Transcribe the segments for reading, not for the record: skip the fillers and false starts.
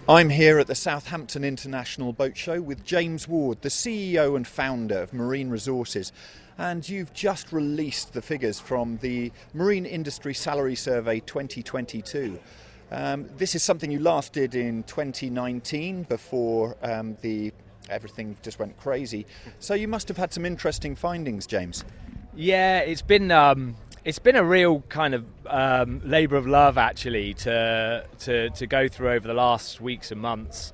I'm here at the Southampton International Boat Show with James Ward, the CEO and founder of Marine Resources. And you've just released the figures from the Marine Industry Salary Survey 2022. This is something you last did in 2019 before everything just went crazy. So you must have had some interesting findings, James. Yeah, it's been a real kind of labour of love actually to go through over the last weeks and months.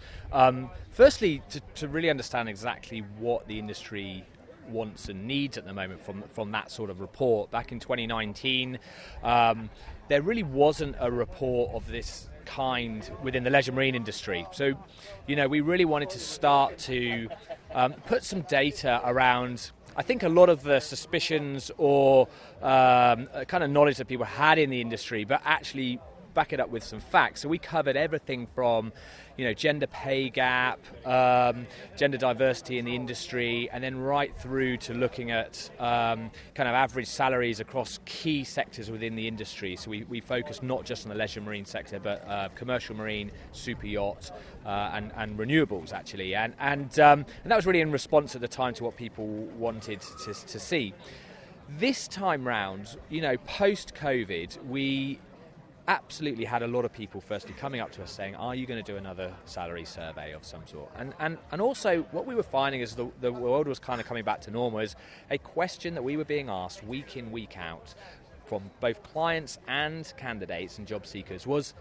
Firstly, to really understand exactly what the industry wants and needs at the moment from that sort of report. Back in 2019, there really wasn't a report of this kind within the leisure marine industry. So, we really wanted to start to put some data around, I think, a lot of the suspicions or kind of knowledge that people had in the industry, but actually back it up with some facts. So we covered everything from, gender pay gap, gender diversity in the industry, and then right through to looking at kind of average salaries across key sectors within the industry. So we focus not just on the leisure marine sector, but commercial marine, super yacht, and renewables actually. And that was really in response at the time to what people wanted to see. This time round, post-COVID, we absolutely had a lot of people firstly coming up to us saying, are you going to do another salary survey of some sort? And also what we were finding as the world was kind of coming back to normal is a question that we were being asked week in, week out from both clients and candidates and job seekers was,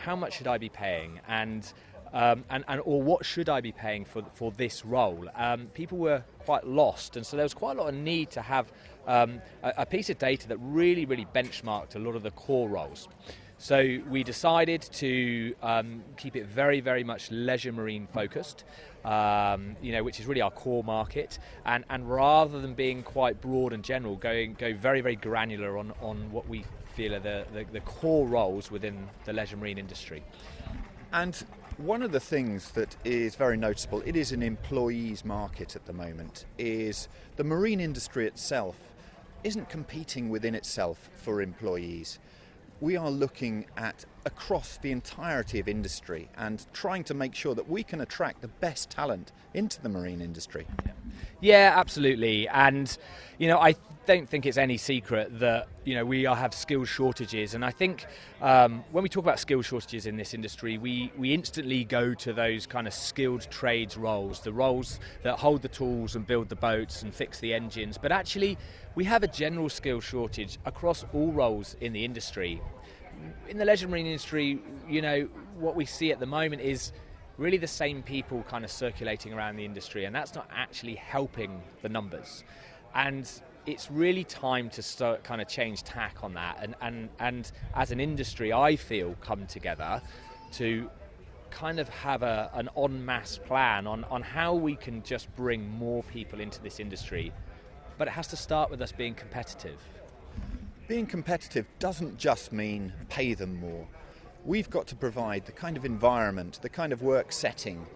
how much should I be paying? And or what should I be paying for this role? People were quite lost, and so there was quite a lot of need to have a piece of data that really, really benchmarked a lot of the core roles. So we decided to keep it very, very much leisure marine focused, which is really our core market, and rather than being quite broad and general, go very, very granular on what we feel are the core roles within the leisure marine industry. And one of the things that is very noticeable, it is an employees market at the moment, is the marine industry itself isn't competing within itself for employees. We are looking at across the entirety of industry and trying to make sure that we can attract the best talent into the marine industry. Yeah, absolutely. And, I don't think it's any secret that, we have skill shortages. And I think when we talk about skill shortages in this industry, we instantly go to those kind of skilled trades roles, the roles that hold the tools and build the boats and fix the engines. But actually, we have a general skill shortage across all roles in the industry. In the leisure marine industry, what we see at the moment is really the same people kind of circulating around the industry, and that's not actually helping the numbers. And it's really time to start kind of change tack on that, and as an industry, I feel, come together to kind of have an en masse plan on how we can just bring more people into this industry. But it has to start with us being competitive. Being competitive doesn't just mean pay them more. We've got to provide the kind of environment, the kind of work setting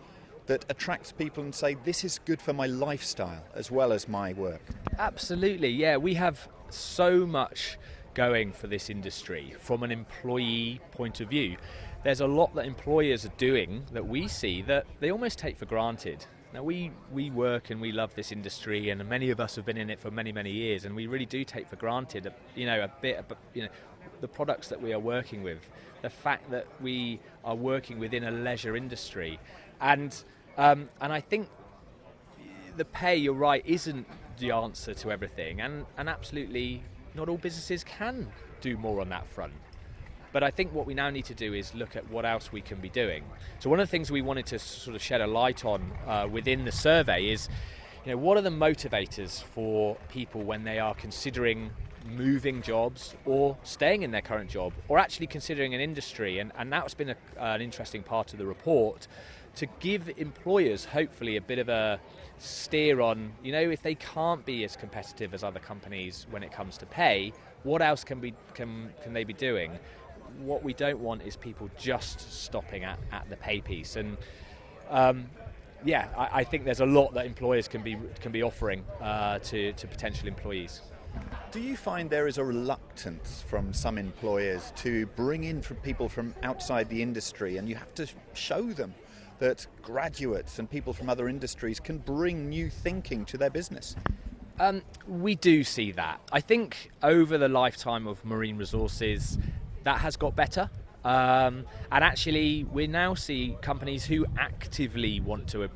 that attracts people and say, this is good for my lifestyle as well as my work. Absolutely, yeah. We have so much going for this industry from an employee point of view. There's a lot that employers are doing that we see that they almost take for granted. Now, we work and we love this industry, and many of us have been in it for many, many years, and we really do take for granted, the products that we are working with, the fact that we are working within a leisure industry. And I think the pay, you're right, isn't the answer to everything, and absolutely not all businesses can do more on that front. But I think what we now need to do is look at what else we can be doing. So one of the things we wanted to sort of shed a light on within the survey is, what are the motivators for people when they are considering moving jobs or staying in their current job or actually considering an industry. And that's been an interesting part of the report, to give employers hopefully a bit of a steer on, if they can't be as competitive as other companies when it comes to pay, what else can they be doing? What we don't want is people just stopping at the pay piece. And I think there's a lot that employers can be offering to potential employees. Do you find there is a reluctance from some employers to bring in people from outside the industry, and you have to show them that graduates and people from other industries can bring new thinking to their business? We do see that. I think over the lifetime of marine resources, that has got better. And actually, we now see companies who actively want to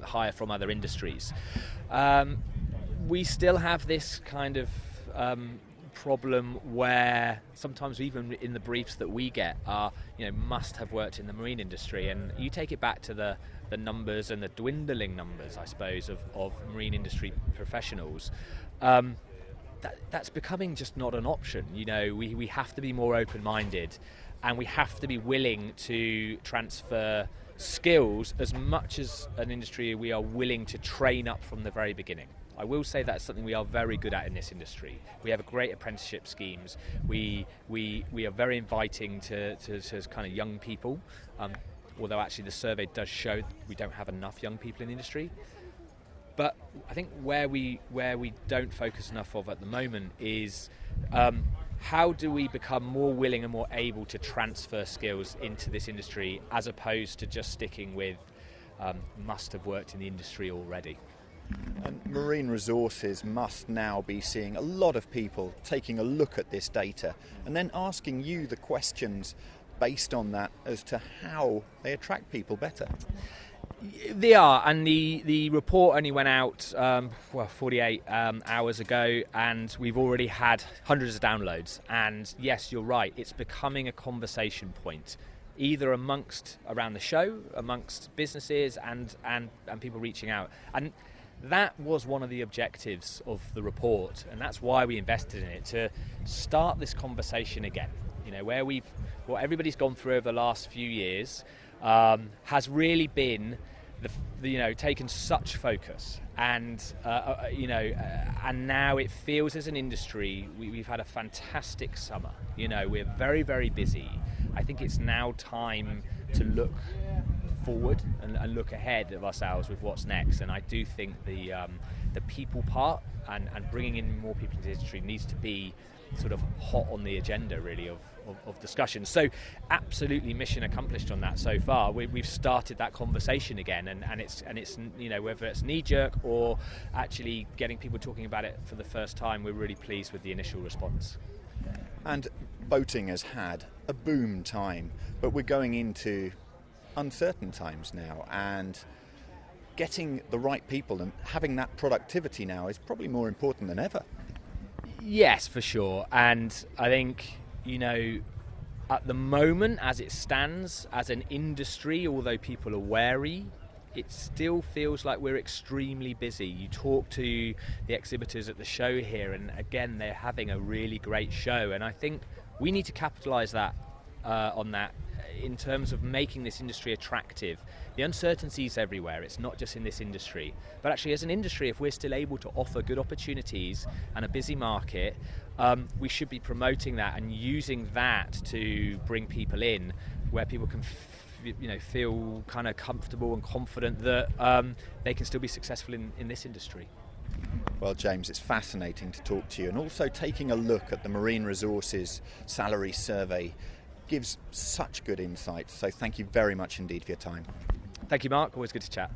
hire from other industries. We still have this kind of problem where sometimes even in the briefs that we get are, must have worked in the marine industry, and you take it back to the numbers and the dwindling numbers, I suppose, of marine industry professionals. That's becoming just not an option. We have to be more open-minded, and we have to be willing to transfer skills as much as an industry we are willing to train up from the very beginning. I will say that's something we are very good at in this industry. We have great apprenticeship schemes. We are very inviting to kind of young people, although actually the survey does show we don't have enough young people in the industry. But I think where we don't focus enough of at the moment is how do we become more willing and more able to transfer skills into this industry, as opposed to just sticking with must have worked in the industry already. And marine resources must now be seeing a lot of people taking a look at this data and then asking you the questions based on that as to how they attract people better. They are, and the report only went out 48 hours ago, and we've already had hundreds of downloads. And yes, you're right, it's becoming a conversation point, either around the show, amongst businesses and people reaching out. And that was one of the objectives of the report, and that's why we invested in it, to start this conversation again. Where what everybody's gone through over the last few years has really been taken such focus, and and now it feels as an industry we've had a fantastic summer. We're very, very busy. I think it's now time to look forward and look ahead of ourselves with what's next. And I do think the people part and bringing in more people into the industry needs to be sort of hot on the agenda, really, of discussion. So absolutely mission accomplished on that so far. We've started that conversation again, and it's whether it's knee-jerk or actually getting people talking about it for the first time, we're really pleased with the initial response. And boating has had a boom time, but we're going into uncertain times now, and getting the right people and having that productivity now is probably more important than ever. Yes, for sure. And I think, at the moment, as it stands, as an industry, although people are wary, it still feels like we're extremely busy. You talk to the exhibitors at the show here, and again, they're having a really great show. And I think we need to capitalise on that in terms of making this industry attractive. The uncertainty is everywhere. It's not just in this industry. But actually, as an industry, if we're still able to offer good opportunities and a busy market, we should be promoting that and using that to bring people in where people can feel kind of comfortable and confident that they can still be successful in this industry. Well, James, it's fascinating to talk to you, and also taking a look at the Marine Resources Salary Survey gives such good insights. So thank you very much indeed for your time. Thank you, Mark. Always good to chat.